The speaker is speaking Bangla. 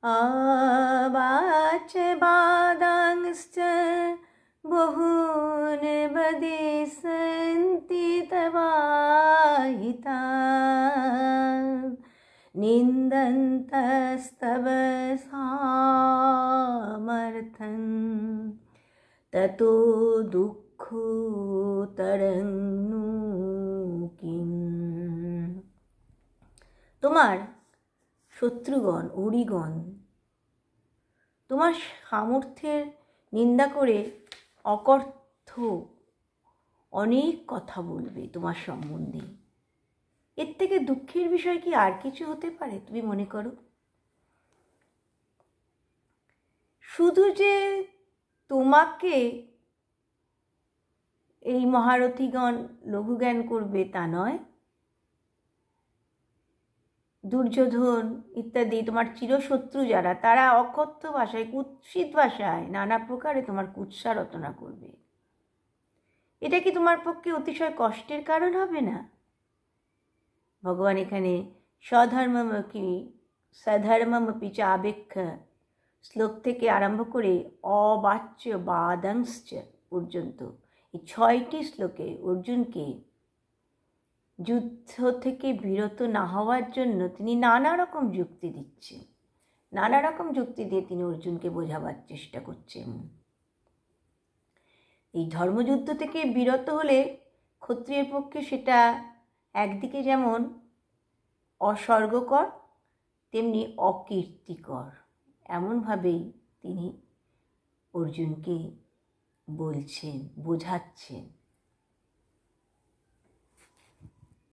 आवाच बादांश्च बहून् वदिष्यन्ति तवाहिता निन्दन्तस्तव सामर्थ्यं ततो दुःखोत्तरं नु किम्। তোমার শত্রুগণ অরিগণ তোমার সামর্থ্যের নিন্দা করে অকর্থ অনেক কথা বলবে তোমার সম্বন্ধে। এর থেকে দুঃখের বিষয় কি আর কিছু হতে পারে তুমি মনে করো? শুধু যে তোমাকে এই মহারথীগণ লঘুজ্ঞান করবে তা নয়, দুর্যোধন ইত্যাদি তোমার চিরশত্রু যারা, তারা অকথ্য ভাষায়, কুৎসিত ভাষায় নানা প্রকারে তোমার কুৎসা রচনা করবে। এটা কি তোমার পক্ষে অতিশয় কষ্টের কারণ হবে না? ভগবান এখানে সধর্মমপি চাবেক্ষা শ্লোক থেকে আরম্ভ করে অবাচ্য বাদাংশ্চ পর্যন্ত এই 6টি শ্লোকে অর্জুনকে যুদ্ধ থেকে বিরত না হওয়ার জন্য তিনি নানা রকম যুক্তি দিচ্ছেন। নানা রকম যুক্তি দিয়ে তিনি অর্জুনকে বোঝাবার চেষ্টা করছেন। এই ধর্মযুদ্ধ থেকে বিরত হলে ক্ষত্রিয়ের পক্ষে সেটা একদিকে যেমন অস্বর্গকর তেমনি অকীর্তিকর, এমনভাবেই তিনি অর্জুনকে বলছেন, বোঝাচ্ছেন।